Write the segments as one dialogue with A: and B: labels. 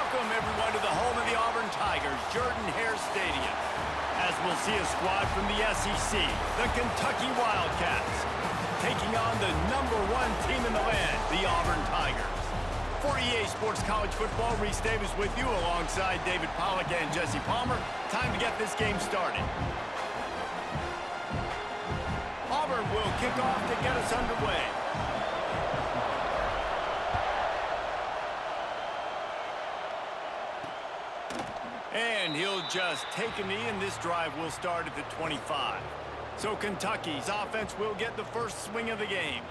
A: Welcome, everyone, to the home of the Auburn Tigers, Jordan-Hare Stadium. As we'll see a squad from the SEC, the Kentucky Wildcats, taking on the #1 team in the land, the Auburn Tigers. For EA Sports College Football, Reese Davis with you alongside David Pollack and Jesse Palmer. Time to get this game started. Auburn will kick off to get us underway. And he'll just take a knee, and this drive will start at the 25. So Kentucky's offense will get the first swing of the game.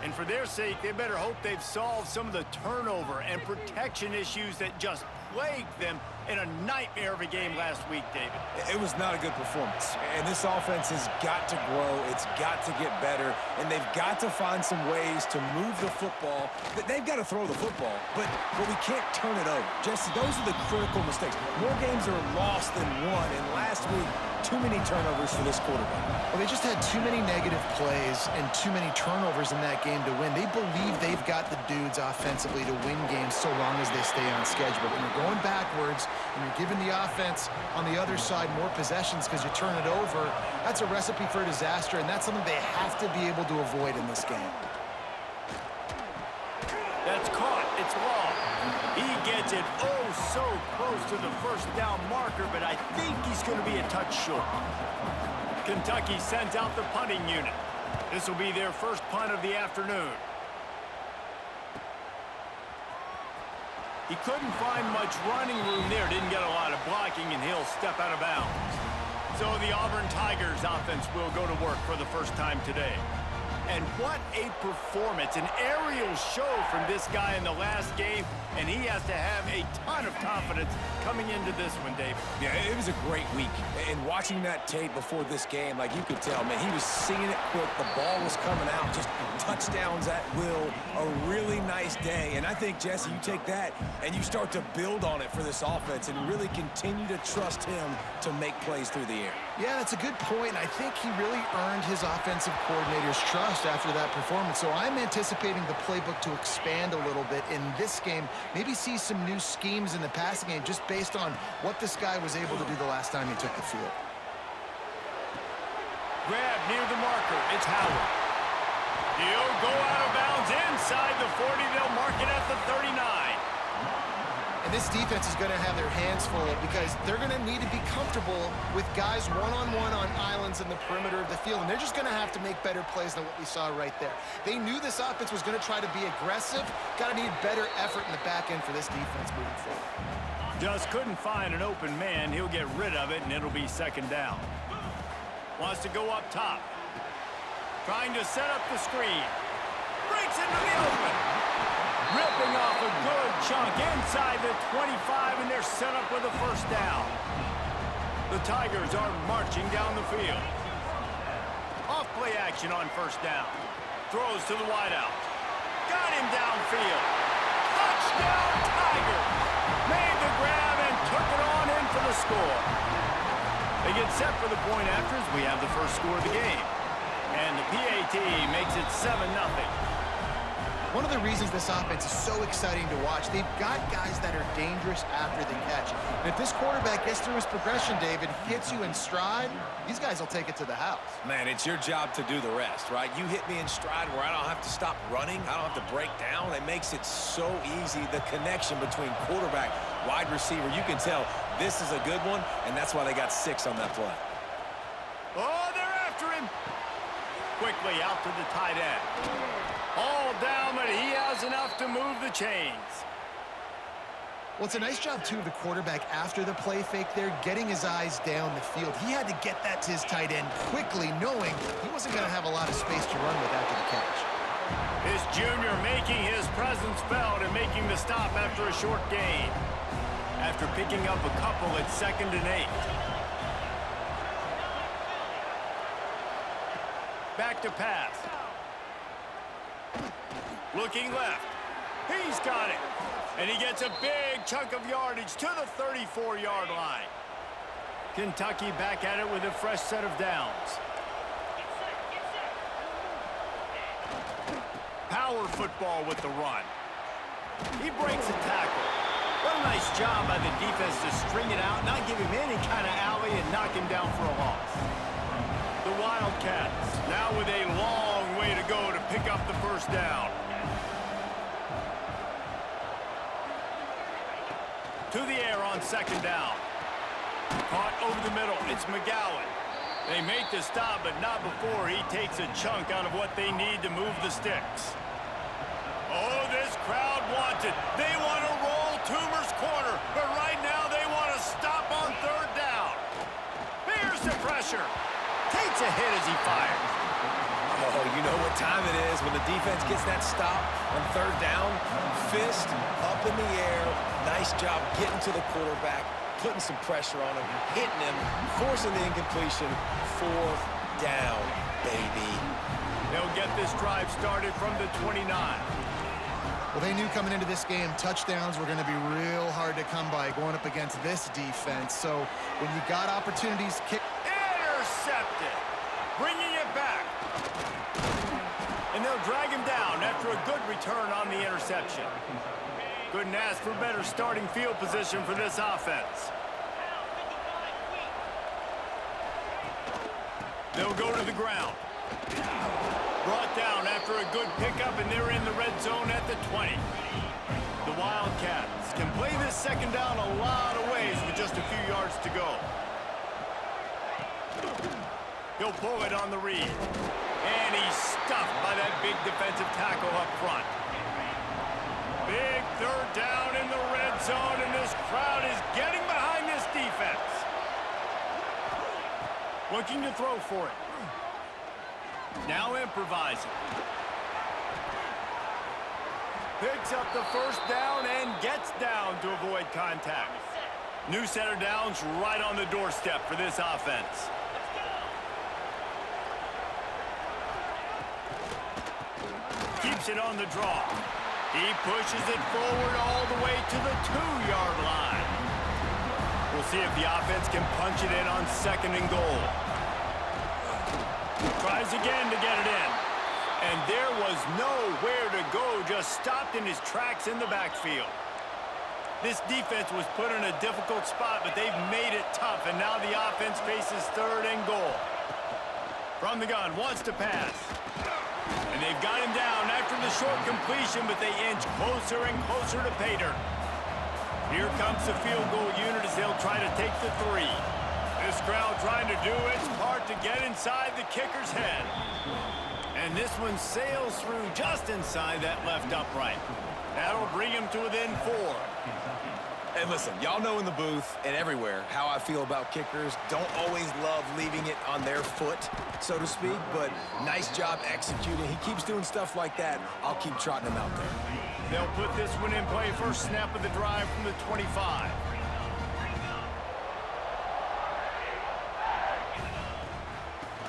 A: And for their sake, they better hope they've solved some of the turnover and protection issues that just plagued them in a nightmare of a game last week, David.
B: It was not a good performance. And this offense has got to grow. It's got to get better. And they've got to find some ways to move the football. They've got to throw the football, but we can't turn it over. Jesse, those are the critical mistakes. More games are lost than won. And last week, too many turnovers for this quarterback.
C: Well, they just had too many negative plays and too many turnovers in that game to win. They believe they've got the dudes offensively to win games so long as they stay on schedule. But when you're going backwards and you're giving the offense on the other side more possessions because you turn it over, that's a recipe for disaster, and that's something they have to be able to avoid in this game.
A: That's caught. It's long. He gets it so close to the first down marker, but I think he's going to be a touch short. Kentucky sends out the punting unit. This will be their first punt of the afternoon. He couldn't find much running room there. Didn't get a lot of blocking, and he'll step out of bounds. So the Auburn Tigers offense will go to work for the first time today. And what a performance, an aerial show from this guy in the last game, and he has to have a ton of confidence coming into this one, David.
B: Yeah, it was a great week. And watching that tape before this game, like you could tell, man, he was seeing it quick. The ball was coming out, just touchdowns at will. A really nice day. And I think, Jesse, you take that and you start to build on it for this offense and really continue to trust him to make plays through the air.
C: Yeah, that's a good point. I think he really earned his offensive coordinator's trust after that performance. So I'm anticipating the playbook to expand a little bit in this game. Maybe see some new schemes in the passing game just based on what this guy was able to do the last time he took the field.
A: Grab near the marker. It's Howard. He'll go out of bounds inside the 40. They'll mark it at the 39.
C: And this defense is going to have their hands full because they're going to need to be comfortable with guys one-on-one on islands in the perimeter of the field. And they're just going to have to make better plays than what we saw right there. They knew this offense was going to try to be aggressive. Got to need better effort in the back end for this defense moving forward.
A: Just couldn't find an open man. He'll get rid of it, and it'll be second down. Wants to go up top. Trying to set up the screen. Breaks into the open. Ripping off a good chunk inside the 25, and they're set up with a first down. The Tigers are marching down the field. Off play action on first down. Throws to the wideout. Got him downfield. Touchdown Tigers! Made the grab and took it on in for the score. They get set for the point after as we have the first score of the game. And the PAT makes it 7-0.
C: One of the reasons this offense is so exciting to watch, they've got guys that are dangerous after the catch. And if this quarterback gets through his progression, David, hits you in stride, these guys will take it to the house.
B: Man, it's your job to do the rest, right? You hit me in stride where I don't have to stop running. I don't have to break down. It makes it so easy, the connection between quarterback, wide receiver. You can tell this is a good one, and that's why they got 6 on that play.
A: Oh, they're after him. Quickly out to the tight end. All down, but he has enough to move the chains.
C: Well, it's a nice job, too, of the quarterback after the play fake there, getting his eyes down the field. He had to get that to his tight end quickly, knowing he wasn't going to have a lot of space to run with after the catch.
A: This junior making his presence felt and making the stop after a short gain. After picking up a couple at 2nd and 8. Back to pass. Looking left. He's got it. And he gets a big chunk of yardage to the 34-yard line. Kentucky back at it with a fresh set of downs. Power football with the run. He breaks a tackle. What a Nice job by the defense to string it out, not give him any kind of alley, and knock him down for a loss. The Wildcats now with a long way to go to pick up the first down. To the air on second down. Caught over the middle. It's McGowan. They make the stop, but not before he takes a chunk out of what they need to move the sticks. Oh, this crowd wants it. They want to roll Toomer's corner, but right now they want to stop on third down. Here's the pressure. Takes a hit as he fires.
B: Oh, you know what time it is when the defense gets that stop on third down. Fist up in the air. Nice job getting to the quarterback, putting some pressure on him, hitting him, forcing the incompletion. Fourth down, baby.
A: They'll get this drive started from the 29.
C: Well, they knew coming into this game, touchdowns were going to be real hard to come by going up against this defense. So when you got opportunities, kick.
A: Intercepted. Bringing it back. And they'll drag him down after a good return on the interception. Couldn't ask for better starting field position for this offense. They'll go to the ground. Brought down after a good pickup, and they're in the red zone at the 20. The Wildcats can play this second down a lot of ways with just a few yards to go. He'll pull it on the read. And he's stuffed by that big defensive tackle up front. Big third down in the red zone, and this crowd is getting behind this defense. Looking to throw for it. Now improvising. Picks up the first down and gets down to avoid contact. New set of downs right on the doorstep for this offense. Keeps it on the draw. He pushes it forward all the way to the 2-yard line. We'll see if the offense can punch it in on second and goal. Tries again to get it in. And there was nowhere to go, just stopped in his tracks in the backfield. This defense was put in a difficult spot, but they've made it tough, and now the offense faces third and goal. From the gun, wants to pass. And they've got him down after the short completion, but they inch closer and closer to pay dirt. Here comes the field goal unit as they'll try to take the 3. This crowd trying to do its part to get inside the kicker's head. And this one sails through just inside that left upright. That'll bring him to within 4.
B: And listen, y'all know in the booth and everywhere how I feel about kickers. Don't always love leaving it on their foot, so to speak, but nice job executing. He keeps doing stuff like that. I'll keep trotting him out there.
A: They'll put this one in play. First snap of the drive from the 25.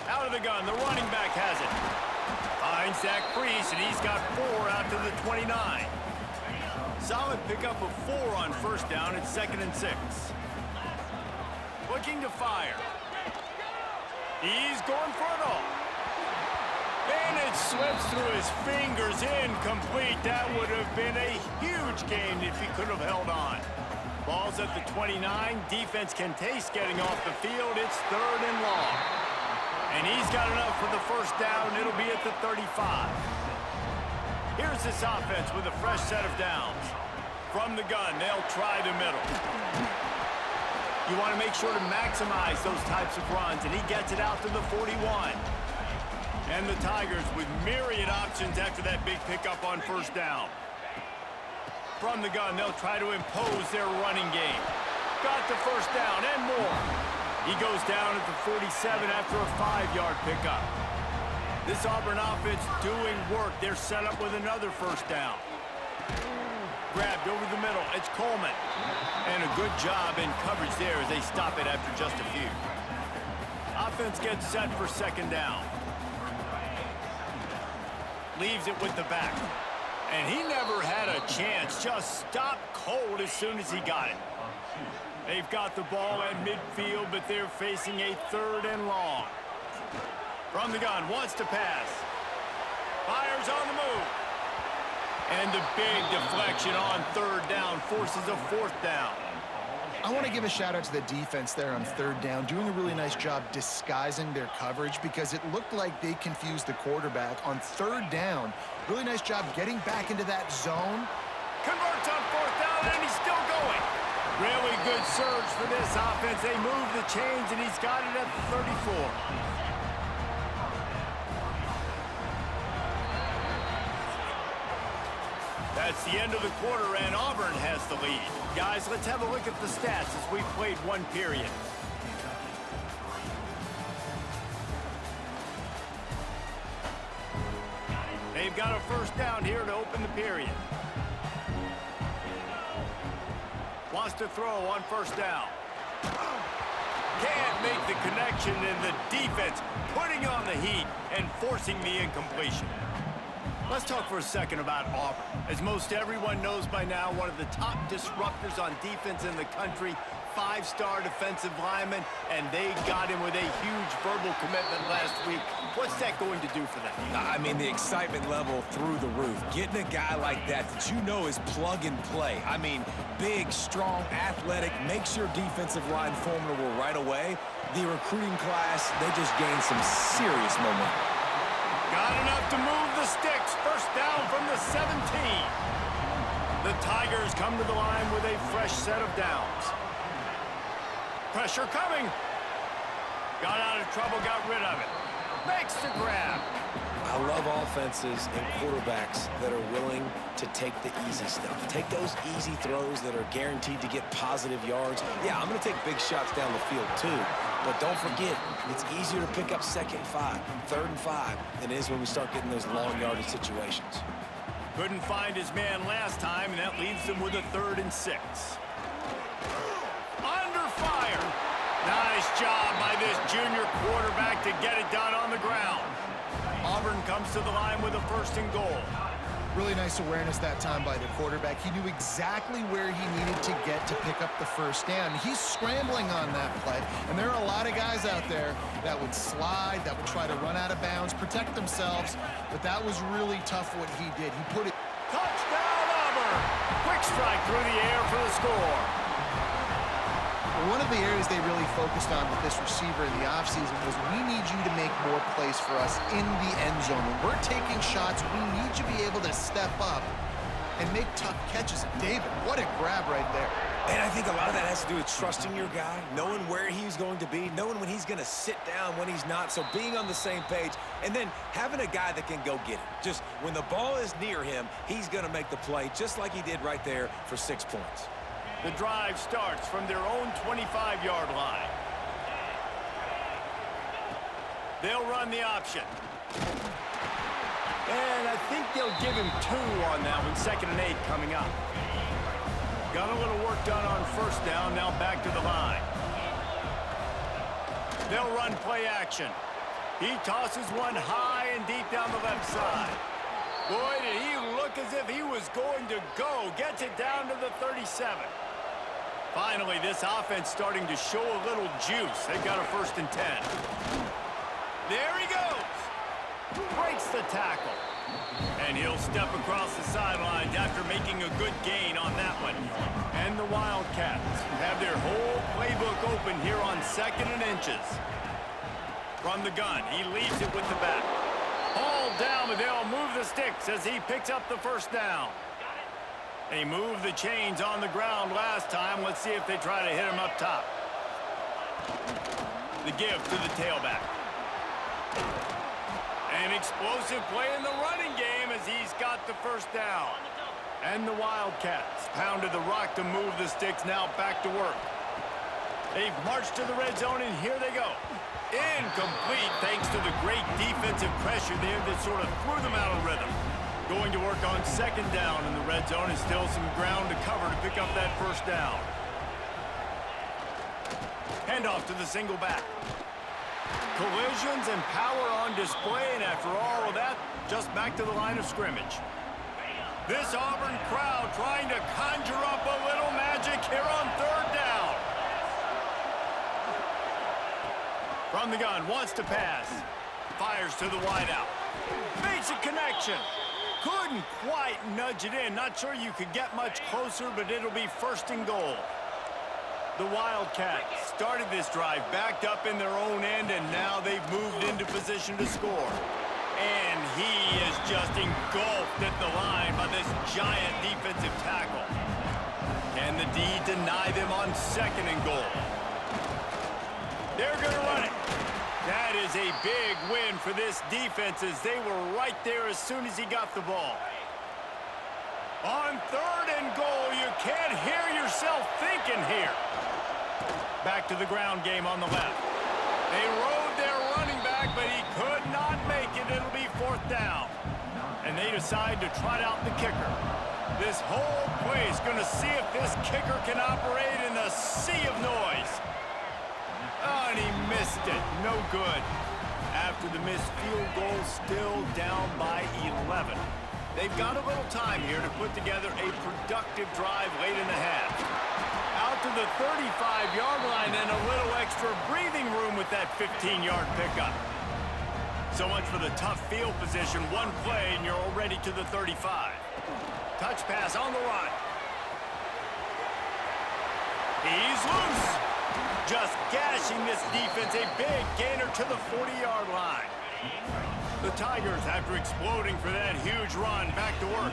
A: Out of the gun, the running back has it. Finds Zach Priest, and he's got 4 out to the 29. Solid pickup of 4 on first down. It's 2nd and 6. Looking to fire. He's going for it all. And it slips through his fingers. Incomplete. That would have been a huge gain if he could have held on. Ball's at the 29. Defense can taste getting off the field. It's 3rd and long. And he's got enough for the first down. It'll be at the 35. Here's this offense with a fresh set of downs. From the gun, they'll try the middle. You want to make sure to maximize those types of runs, and he gets it out to the 41. And the Tigers with myriad options after that big pickup on first down. From the gun, they'll try to impose their running game. Got the first down and more. He goes down at the 47 after a 5-yard pickup. This Auburn offense doing work. They're set up with another first down. Grabbed over the middle. It's Coleman. And a good job in coverage there as they stop it after just a few. Offense gets set for second down. Leaves it with the back. And he never had a chance. Just stopped cold as soon as he got it. They've got the ball at midfield, but they're facing a 3rd and long. From the gun, wants to pass. Fires on the move. And the big deflection on third down forces a fourth down.
C: I want to give a shout out to the defense there on third down, doing a really nice job disguising their coverage because it looked like they confused the quarterback on third down. Really nice job getting back into that zone.
A: Converts on fourth down, and he's still going. Really good surge for this offense. They move the chains, and he's got it at the 34. That's the end of the quarter, and Auburn has the lead. Guys, let's have a look at the stats as we've played one period. They've got a first down here to open the period. Wants to throw on first down. Can't make the connection, and the defense putting on the heat and forcing the incompletion. Let's talk for a second about Auburn. As most everyone knows by now, one of the top disruptors on defense in the country, five-star defensive lineman, and they got him with a huge verbal commitment last week. What's that going to do for them?
B: I mean, the excitement level through the roof. Getting a guy like that you know is plug and play. I mean, big, strong, athletic, makes your defensive line formidable right away. The recruiting class, they just gained some serious momentum.
A: Got enough to move the sticks. First down from the 17. The Tigers come to the line with a fresh set of downs. Pressure coming. Got out of trouble, got rid of it. Makes the grab.
B: I love offenses and quarterbacks that are willing to take the easy stuff. Take those easy throws that are guaranteed to get positive yards. Yeah, I'm going to take big shots down the field too. But don't forget, it's easier to pick up second and 5, third and 5 than it is when we start getting those long yardage situations.
A: Couldn't find his man last time, and that leaves him with a 3rd and 6. Under fire. Nice job by this junior quarterback to get it done on the ground. Auburn comes to the line with a 1st and goal.
C: Really nice awareness that time by the quarterback. He knew exactly where he needed to get to pick up the first down. He's scrambling on that play, and there are a lot of guys out there that would slide, that would try to run out of bounds, protect themselves, but that was really tough what he did. He put it...
A: Touchdown, Auburn! Quick strike through the air for the score.
C: One of the areas they really focused on with this receiver in the offseason was we need you to make more plays for us in the end zone. When we're taking shots, we need you to be able to step up and make tough catches. And David, what a grab right there.
B: And I think a lot of that has to do with trusting your guy, knowing where he's going to be, knowing when he's going to sit down, when he's not, so being on the same page, and then having a guy that can go get it. Just when the ball is near him, he's going to make the play just like he did right there for 6 points.
A: The drive starts from their own 25-yard line. They'll run the option. And I think they'll give him 2 on that one. 2nd and 8 coming up. Got a little work done on first down. Now back to the line. They'll run play action. He tosses one high and deep down the left side. Boy, did he look as if he was going to go. Gets it down to the 37. Finally, this offense starting to show a little juice. They've got a 1st and 10. There he goes. Breaks the tackle. And he'll step across the sidelines after making a good gain on that one. And the Wildcats have their whole playbook open here on 2nd and inches. From the gun, he leaves it with the back. Hauled down, but they'll move the sticks as he picks up the first down. They moved the chains on the ground last time. Let's see if they try to hit him up top. The give to the tailback. An explosive play in the running game as he's got the first down. And the Wildcats pounded the rock to move the sticks. Now back to work. They've marched to the red zone, and here they go. Incomplete thanks to the great defensive pressure there that sort of threw them out of rhythm. Going to work on 2nd down in the red zone, and still some ground to cover to pick up that first down. Handoff to the single back. Collisions and power on display, and after all of that, just back to the line of scrimmage. This Auburn crowd trying to conjure up a little magic here on 3rd down. From the gun, wants to pass. Fires to the wideout. Makes a connection. Couldn't quite nudge it in. Not sure you could get much closer, but it'll be first and goal. The Wildcats started this drive backed up in their own end, and now they've moved into position to score. And he is just engulfed at the line by this giant defensive tackle. Can the D deny them on second and goal? They're going to run it. That is a big win for this defense as they were right there as soon as he got the ball. On third and goal, you can't hear yourself thinking here. Back to the ground game on the left. They rode their running back, but he could not make it. It'll be fourth down. And they decide to trot out the kicker. This whole play is going to see if this kicker can operate in the sea of noise. Oh, and he missed it. No good. After the missed field goal, still down by 11. They've got a little time here to put together a productive drive late in the half. Out to the 35-yard line and a little extra breathing room with that 15-yard pickup. So much for the tough field position. One play and you're already to the 35. Touch pass on the run. He's loose. Just gashing this defense, a big gainer to the 40-yard line. The Tigers, after exploding for that huge run, back to work.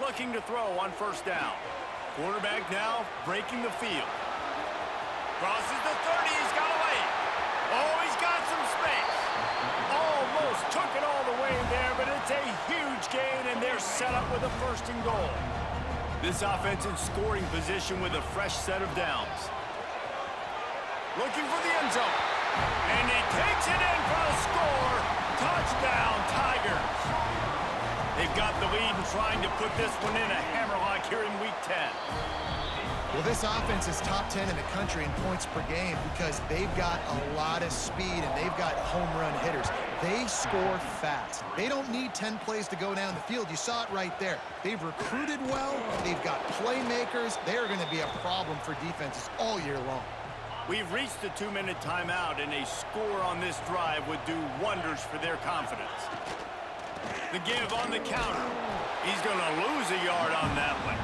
A: Looking to throw on first down. Quarterback now breaking the field. Crosses the 30, he's got away. Oh, he's got some space. Almost took it all the way there, but it's a huge gain, and they're set up with a first and goal. This offense in scoring position with a fresh set of downs. Looking for the end zone. And he takes it in for a score. Touchdown, Tigers. They've got the lead and trying to put this one in a hammerlock here in Week 10.
C: Well, this offense is top 10 in the country in points per game because they've got a lot of speed and they've got home run hitters. They score fast. They don't need 10 plays to go down the field. You saw it right there. They've recruited well. They've got playmakers. They're going to be a problem for defenses all year long.
A: We've reached the 2-minute timeout, and a score on this drive would do wonders for their confidence. The give on the counter. He's going to lose a yard on that one.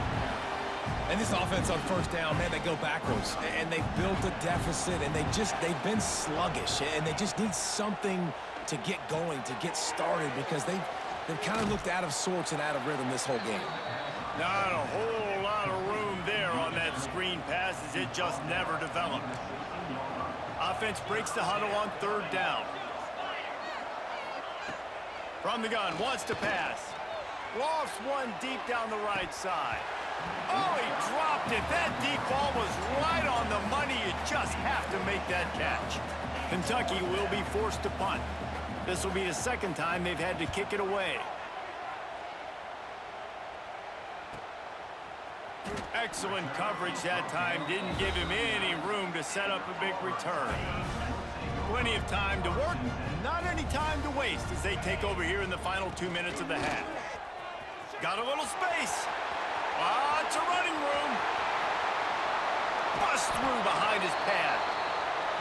B: And this offense on first down, man, they go backwards. And they built a deficit, and they've been sluggish. And they just need something to get going, to get started, because they've kind of looked out of sorts and out of rhythm this whole game.
A: Not a whole lot of room there on that screen pass as it just never developed. Offense breaks the huddle on third down. From the gun, wants to pass. Lofts one deep down the right side. Oh, he dropped it. That deep ball was right on the money. You just have to make that catch. Kentucky will be forced to punt. This will be the second time they've had to kick it away. Excellent coverage that time. Didn't give him any room to set up a big return. Plenty of time to work. Not any time to waste as they take over here in the final 2 minutes of the half. Got a little space. Lots of running room. Bust through behind his pad.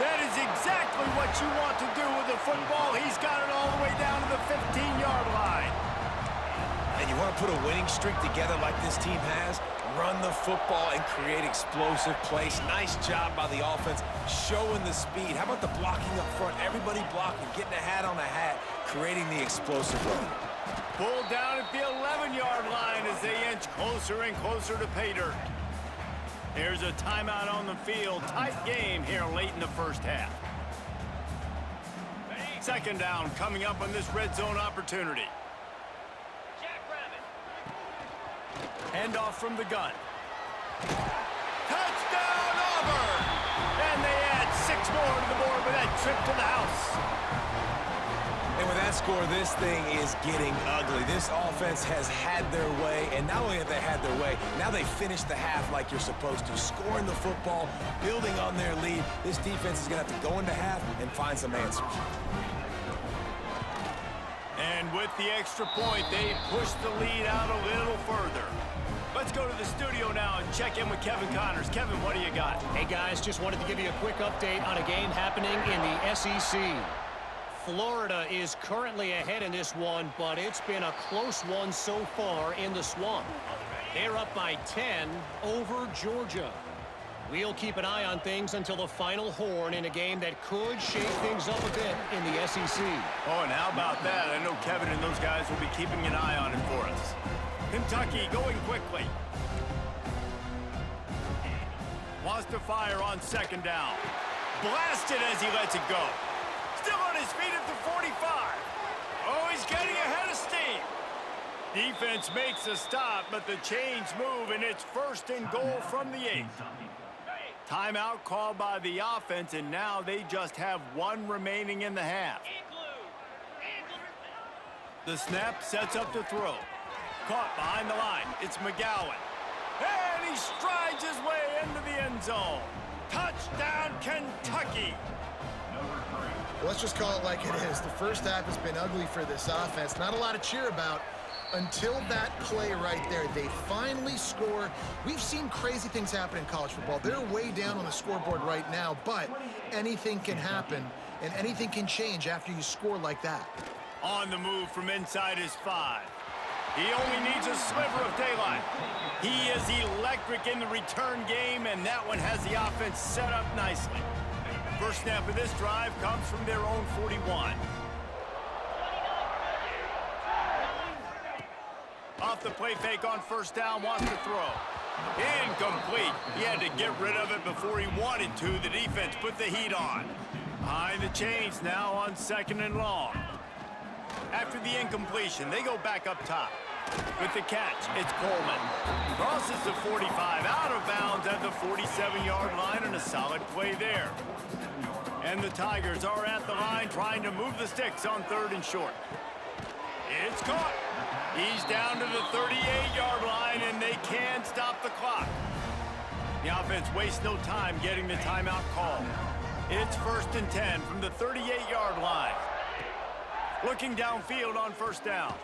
A: That is exactly what you want to do with the football. He's got it all the way down to the 15-yard line.
B: And you want to put a winning streak together like this team has? Run the football and create explosive plays. Nice job by the offense, showing the speed. How about the blocking up front? Everybody blocking, getting a hat on a hat, creating the explosive run.
A: Pulled down at the 11-yard line as they inch closer and closer to pay dirt. There's a timeout on the field. Tight game here late in the first half. Second down coming up on this red zone opportunity. Handoff from the gun. Touchdown, Auburn! And they add 6 more to the board with that trip to the house.
B: And with that score, this thing is getting ugly. This offense has had their way, and not only have they had their way, now they finish the half like you're supposed to, scoring the football, building on their lead. This defense is going to have to go into half and find some answers. And
A: with the extra point, they push the lead out a little further. Let's go to the studio now and check in with Kevin Connors. Kevin, what do you got?
D: Hey, guys, just wanted to give you a quick update on a game happening in the SEC. Florida is currently ahead in this one, but it's been a close one so far in the Swamp. They're up by 10 over Georgia. We'll keep an eye on things until the final horn in a game that could shake things up a bit in the SEC.
A: Oh, and how about that? I know Kevin and those guys will be keeping an eye on it for us. Kentucky going quickly. Wants to fire on second down. Blasted as he lets it go. Still on his feet at the 45. Oh, he's getting ahead of steam. Defense makes a stop, but the chains move, and it's 1st and goal from the 8. Timeout called by the offense, and now they just have one remaining in the half. The snap sets up the throw. Caught behind the line. It's McGowan. And he strides his way into the end zone. Touchdown, Kentucky.
C: Let's just call it like it is. The first half has been ugly for this offense. Not a lot to cheer about until that play right there. They finally score. We've seen crazy things happen in college football. They're way down on the scoreboard right now, but anything can happen, and anything can change after you score like that.
A: On the move from inside his 5. He only needs a sliver of daylight. He is electric in the return game, and that one has the offense set up nicely. First snap of this drive comes from their own 41. Off the play fake on first down, wants to throw. Incomplete. He had to get rid of it before he wanted to. The defense put the heat on. Behind the chains now on 2nd and long. After the incompletion, they go back up top. With the catch, it's Coleman. Crosses the 45 out of bounds at the 47-yard line, and a solid play there. And the Tigers are at the line trying to move the sticks on 3rd and short. It's caught. He's down to the 38-yard line, and they can't stop the clock. The offense wastes no time getting the timeout call. It's 1st and 10 from the 38-yard line. Looking downfield on first down.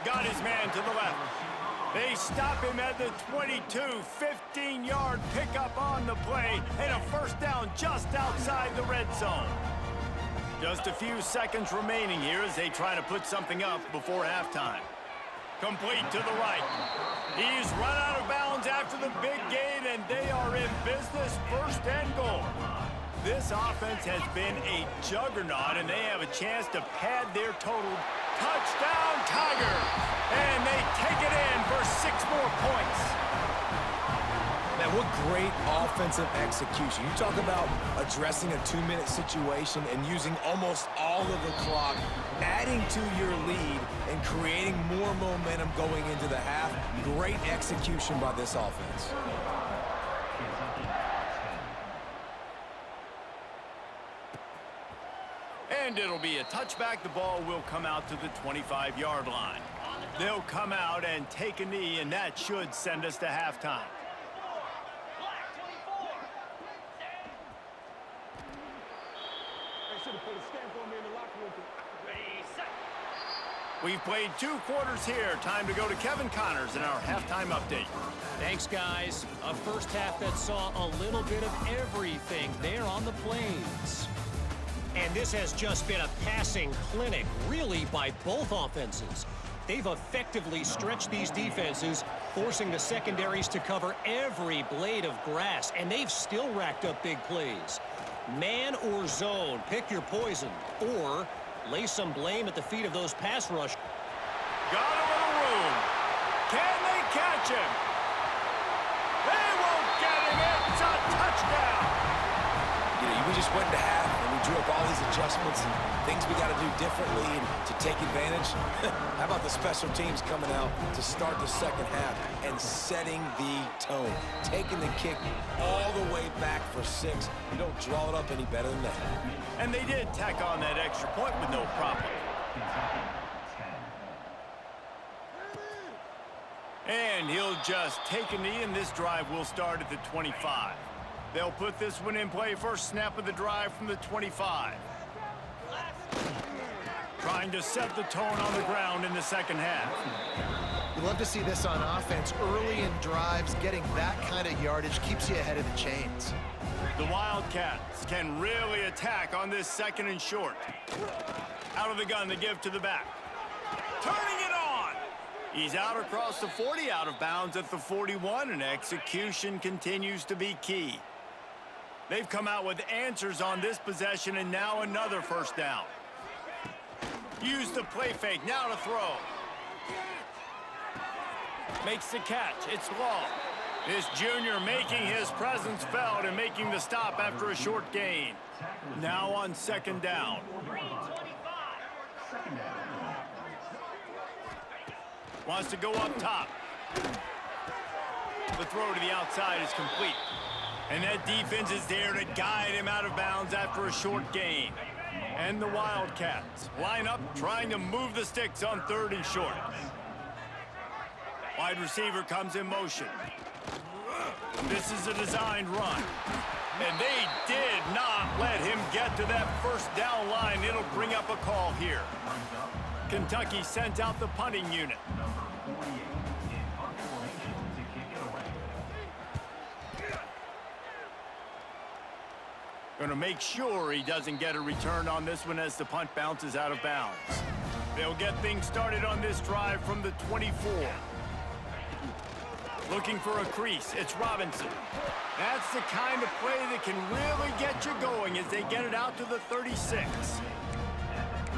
A: Got his man to the left. They stop him at the 22, 15-yard pickup on the play, and a first down just outside the red zone. Just a few seconds remaining here as they try to put something up before halftime. Complete to the right. He's run out of bounds after the big gain, and they are in business, 1st and goal. This offense has been a juggernaut, and they have a chance to pad their total. Touchdown, Tigers! And they take it in for 6 more points.
B: Man, what great offensive execution. You talk about addressing a 2-minute situation and using almost all of the clock, adding to your lead and creating more momentum going into the half. Great execution by this offense.
A: And it'll be a touchback. The ball will come out to the 25-yard line. They'll come out and take a knee, and that should send us to halftime. We've played 2 quarters here. Time to go to Kevin Connors in our halftime update.
D: Thanks, guys. A first half that saw a little bit of everything there on the Plains. And this has just been a passing clinic, really, by both offenses. They've effectively stretched these defenses, forcing the secondaries to cover every blade of grass, and they've still racked up big plays. Man or zone, pick your poison, or lay some blame at the feet of those pass rush.
A: Got a little room. Can they catch him? They won't get him. It's a touchdown.
B: You know, we just went to half, and we drew up all these adjustments and things we got to do differently and to take advantage. How about the special teams coming out to start the second half and setting the tone, taking the kick all the way back for 6. You don't draw it up any better than that.
A: And they did tack on that extra point with no problem. And he'll just take a knee, and this drive will start at the 25. They'll put this one in play. First snap of the drive from the 25. Trying to set the tone on the ground in the second half.
C: You love to see this on offense. Early in drives, getting that kind of yardage keeps you ahead of the chains.
A: The Wildcats can really attack on this 2nd and short. Out of the gun to give to the back. Turning it on! He's out across the 40, out of bounds at the 41, and execution continues to be key. They've come out with answers on this possession, and now another first down. Use the play fake, now to throw. Makes the catch, it's long. This junior making his presence felt and making the stop after a short gain. Now on 2nd down. Wants to go up top. The throw to the outside is complete. And that defense is there to guide him out of bounds after a short gain. And the Wildcats line up trying to move the sticks on 3rd and short. Wide receiver comes in motion. This is a designed run. And they did not let him get to that first down line. It'll bring up a call here. Kentucky sends out the punting unit. Going to make sure he doesn't get a return on this one as the punt bounces out of bounds. They'll get things started on this drive from the 24. Looking for a crease, it's Robinson. That's the kind of play that can really get you going as they get it out to the 36.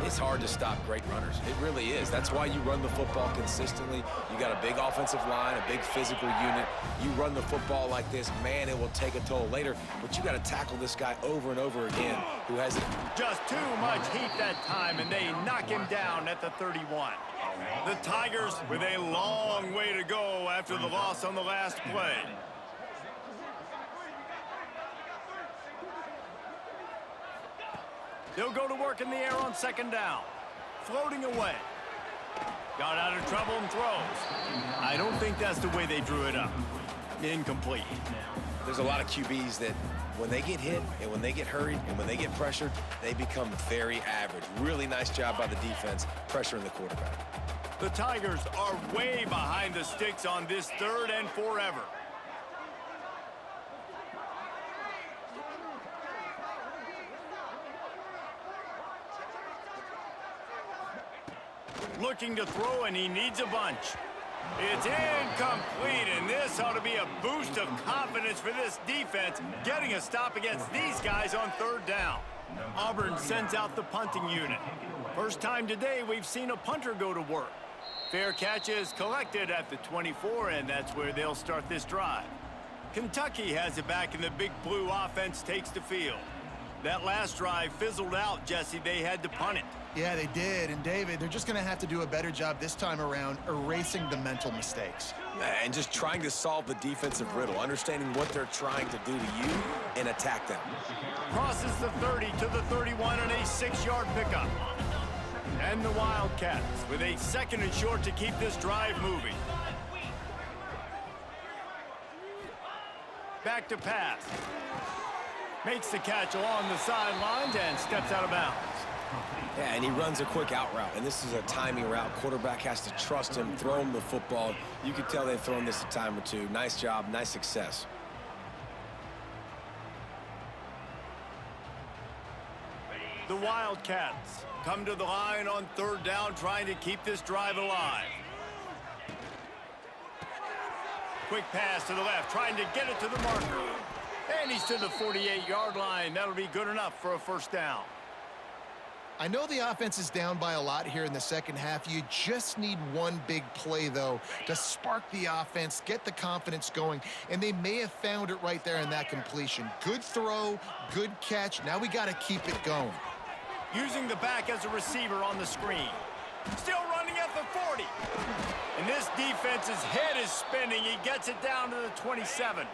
B: It's hard to stop great runners. It really is. That's why you run the football consistently. You got a big offensive line, a big physical unit. You run the football like this, man, it will take a toll later. But you got to tackle this guy over and over again who has
A: just too much heat that time, and they knock him down at the 31. The Tigers with a long way to go after the loss on the last play. They'll go to work in the air on 2nd down. Floating away. Got out of trouble and throws. I don't think that's the way they drew it up. Incomplete.
B: There's a lot of QBs that when they get hit and when they get hurried and when they get pressured, they become very average. Really nice job by the defense pressuring the quarterback.
A: The Tigers are way behind the sticks on this 3rd and forever. Looking to throw, and he needs a bunch. It's incomplete, and this ought to be a boost of confidence for this defense, getting a stop against these guys on 3rd down. Auburn sends out the punting unit. First time today we've seen a punter go to work. Fair catch is collected at the 24, and that's where they'll start this drive. Kentucky has it back, and the Big Blue offense takes the field. That last drive fizzled out, Jesse. They had to punt it.
C: Yeah, they did. And, David, they're just going to have to do a better job this time around erasing the mental mistakes.
B: And just trying to solve the defensive riddle, understanding what they're trying to do to you and attack them.
A: Crosses the 30 to the 31 and a 6-yard pickup. And the Wildcats with a 2nd and short to keep this drive moving. Back to pass. Makes the catch along the sidelines and steps out of bounds.
B: Yeah, and he runs a quick out route, and this is a timing route. Quarterback has to trust him, throw him the football. You can tell they've thrown this a time or two. Nice job, nice success.
A: The Wildcats come to the line on 3rd down, trying to keep this drive alive. Quick pass to the left, trying to get it to the marker. And he's to the 48-yard line. That'll be good enough for a first down.
C: I know the offense is down by a lot here in the second half. You just need one big play, though, to spark the offense, get the confidence going, and they may have found it right there in that completion. Good throw, good catch. Now we got to keep it going.
A: Using the back as a receiver on the screen. Still running at the 40. And this defense's head is spinning. He gets it down to the 27.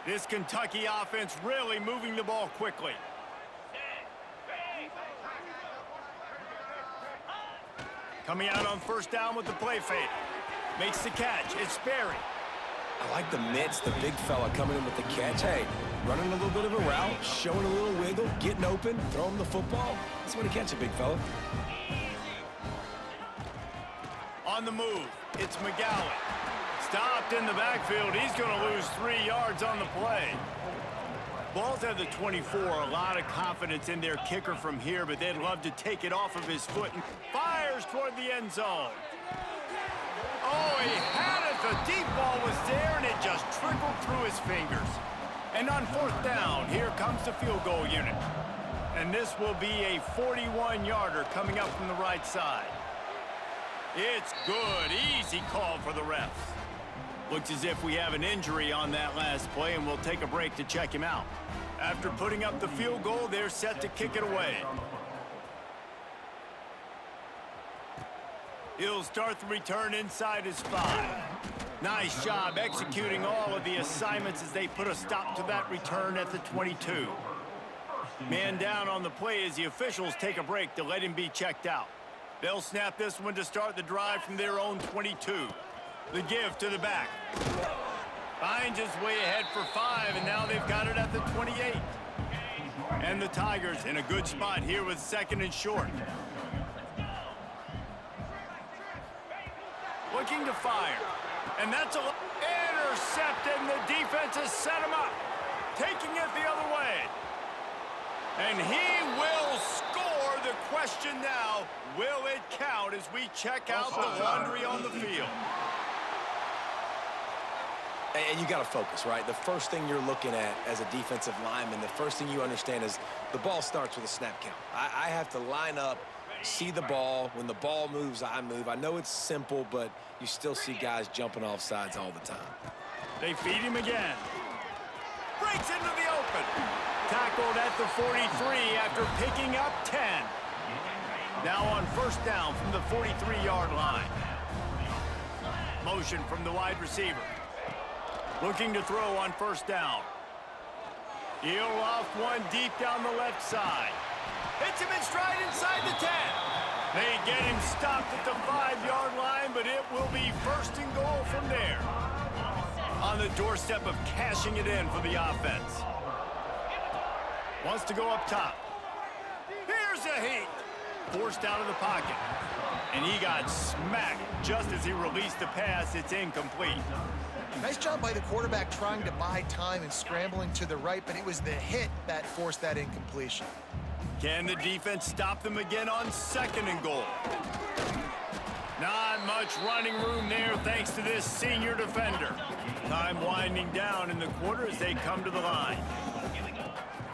A: This Kentucky offense really moving the ball quickly. Coming out on first down with the play fake. Makes the catch. It's Sperry.
B: I like the mitts, the big fella coming in with the catch. Hey, running a little bit of a route, showing a little wiggle, getting open, throwing the football. That's the way to catch it, big fella.
A: On the move, it's McGowan. Stopped in the backfield. He's going to lose 3 yards on the play. Ball's at the 24. A lot of confidence in their kicker from here, but they'd love to take it off of his foot and fires toward the end zone. Oh, he had it. The deep ball was there, and it just trickled through his fingers. And on 4th down, here comes the field goal unit. And this will be a 41-yarder coming up from the right side. It's good. Easy call for the refs. Looks as if we have an injury on that last play, and we'll take a break to check him out. After putting up the field goal, they're set to kick it away. He'll start the return inside his 5. Nice job executing all of the assignments as they put a stop to that return at the 22. Man down on the play as the officials take a break to let him be checked out. They'll snap this one to start the drive from their own 22. The give to the back. Finds his way ahead for 5, and now they've got it at the 28. And the Tigers in a good spot here with 2nd and short. Looking to fire. And that's a intercept, and the defense has set him up. Taking it the other way. And he will score. The question now, will it count as we check out the laundry on the field?
B: And you got to focus, right? The first thing you're looking at as a defensive lineman, the first thing you understand is the ball starts with a snap count. I have to line up, see the ball. When the ball moves, I move. I know it's simple, but you still see guys jumping off sides all the time.
A: They feed him again. Breaks into the open. Tackled at the 43 after picking up 10. Now on 1st down from the 43-yard line. Motion from the wide receiver. Looking to throw on 1st down. He'll loft one deep down the left side. Hits him in stride inside the 10. They get him stopped at the 5-yard line, but it will be 1st and goal from there. On the doorstep of cashing it in for the offense. Wants to go up top. Here's a heat. Forced out of the pocket. And he got smacked just as he released the pass. It's incomplete.
C: Nice job by the quarterback trying to buy time and scrambling to the right, but it was the hit that forced that incompletion.
A: Can the defense stop them again on 2nd and goal? Not much running room there thanks to this senior defender. Time winding down in the quarter as they come to the line.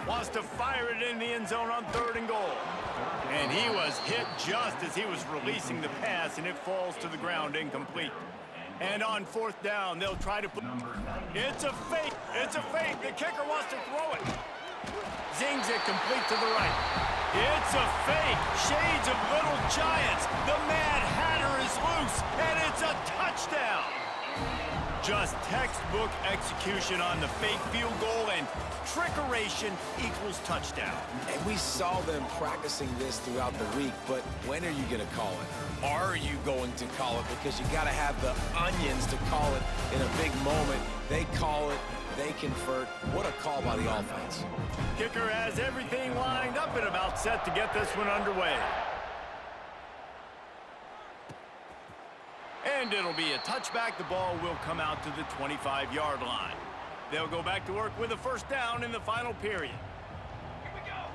A: Wants to fire it in the end zone on 3rd and goal. And he was hit just as he was releasing the pass, and it falls to the ground incomplete. And on 4th down, they'll try to put... It's a fake. It's a fake. The kicker wants to throw it. Zings it complete to the right. It's a fake. Shades of Little Giants. The Mad Hatter is loose, and it's a touchdown. Just textbook execution on the fake field goal, and trickeration equals touchdown.
B: And we saw them practicing this throughout the week, but when are you going to call it? Are you going to call it? Because you got to have the onions to call it in a big moment. They call it, they convert. What a call by the offense.
A: Kicker has everything lined up and about set to get this one underway. And it'll be a touchback. The ball will come out to the 25-yard line. They'll go back to work with a 1st down in the final period. Here we go.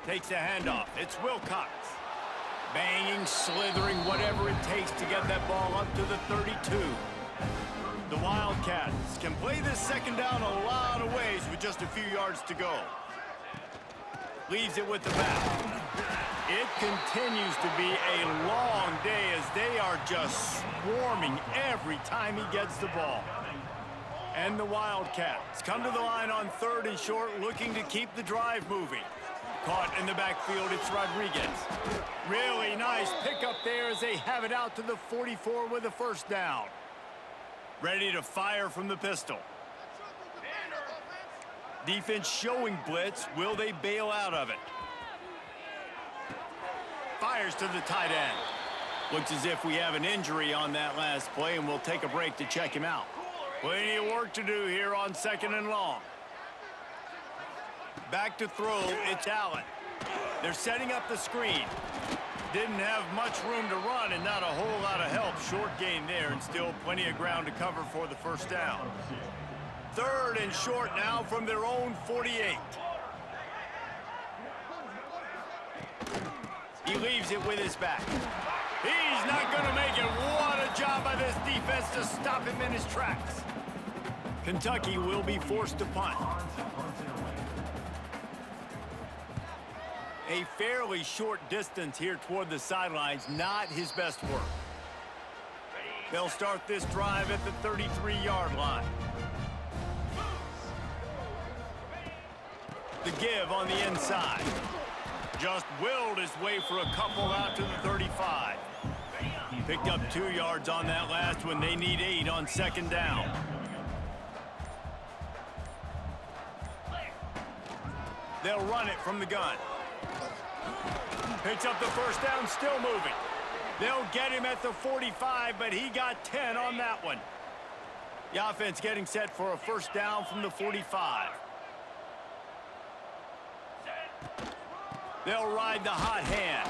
A: Takes a handoff. It's Wilcox. Banging, slithering, whatever it takes to get that ball up to the 32. The Wildcats can play this 2nd down a lot of ways with just a few yards to go. Leaves it with the back. It continues to be a long day as they are just swarming every time he gets the ball. And the Wildcats come to the line on 3rd and short, looking to keep the drive moving. Caught in the backfield, it's Rodriguez. Really nice pickup there as they have it out to the 44 with a 1st down. Ready to fire from the pistol. Defense showing blitz. Will they bail out of it? Fires to the tight end. Looks as if we have an injury on that last play, and we'll take a break to check him out. Plenty of work to do here on 2nd and long. Back to throw, it's Allen. They're setting up the screen. Didn't have much room to run and not a whole lot of help. Short gain there and still plenty of ground to cover for the first down. 3rd and short now from their own 48. He leaves it with his back. He's not going to make it. What a job by this defense to stop him in his tracks. Kentucky will be forced to punt. A fairly short distance here toward the sidelines, not his best work. They'll start this drive at the 33-yard line. The give on the inside. Just willed his way for a couple out to the 35. Picked up 2 yards on that last one. They need 8 on 2nd down. They'll run it from the gun. Picks up the first down, still moving. They'll get him at the 45, but he got 10 on that one. The offense getting set for a first down from the 45. They'll ride the hot hand.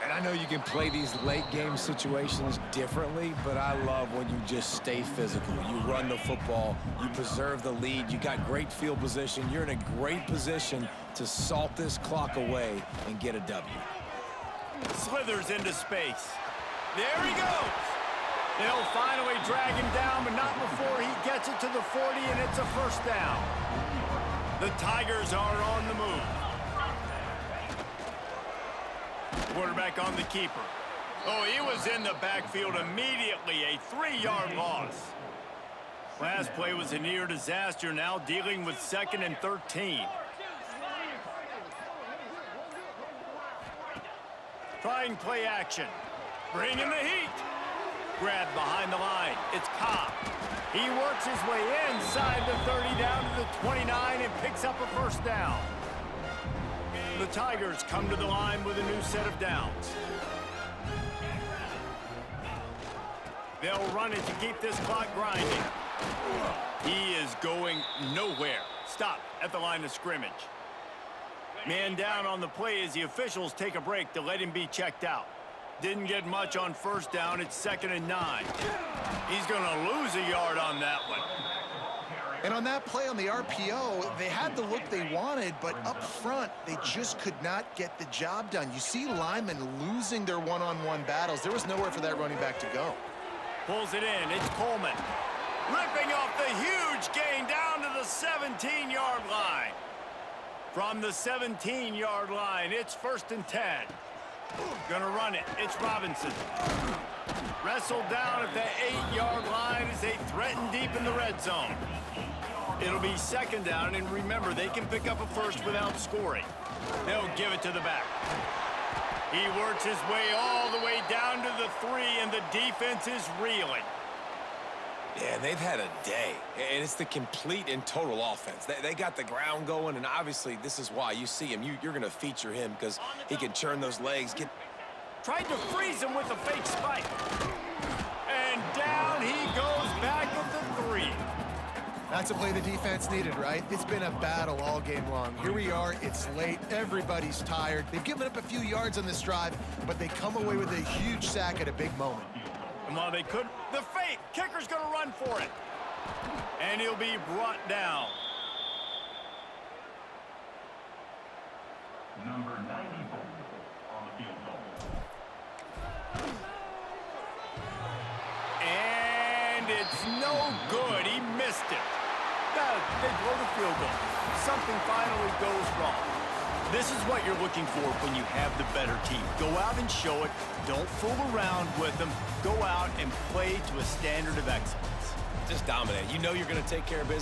B: And I know you can play these late-game situations differently, but I love when you just stay physical. You run the football, you preserve the lead, you got great field position. You're in a great position to salt this clock away and get a W.
A: Slithers into space. There he goes. They'll finally drag him down, but not before he gets it to the 40, and it's a first down. The Tigers are on the move. Quarterback on the keeper. Oh, he was in the backfield immediately. A 3-yard loss. Last play was a near disaster. Now dealing with 2nd and 13. Trying play action. Bring in the heat. Grabbed behind the line. It's Cobb. He works his way inside the 30 down to the 29 and picks up a first down. The Tigers come to the line with a new set of downs. They'll run it to keep this clock grinding. He is going nowhere. Stop at the line of scrimmage. Man down on the play as the officials take a break to let him be checked out. Didn't get much on first down. It's 2nd and 9. He's going to lose a yard on that one.
C: And on that play on the RPO, they had the look they wanted, but up front, they just could not get the job done. You see linemen losing their one-on-one battles. There was nowhere for that running back to go.
A: Pulls it in. It's Coleman. Ripping off the huge gain down to the 17-yard line. From the 17-yard line, it's 1st and 10. Gonna run it. It's Robinson. Wrestled down at the 8-yard line as they threaten deep in the red zone. It'll be 2nd down, and remember, they can pick up a first without scoring. They'll give it to the back. He works his way all the way down to the 3, and the defense is reeling.
B: Yeah, they've had a day, and it's the complete and total offense. They got the ground going, and obviously this is why you see him. You're going to feature him because he can churn those legs.
A: Tried to freeze him with a fake spike. And down he goes back at the 3.
C: That's a play the defense needed, right? It's been a battle all game long. Here we are, it's late, everybody's tired. They've given up a few yards on this drive, but they come away with a huge sack at a big moment.
A: And while they couldn't, the fake, kicker's gonna run for it. And he'll be brought down.
E: Number 94 on the field goal.
A: And it's no good, he missed it. They blow the field goal. Something finally goes wrong. This is what you're looking for when you have the better team. Go out and show it. Don't fool around with them. Go out and play to a standard of excellence.
B: Just dominate. You know you're going to take care of business.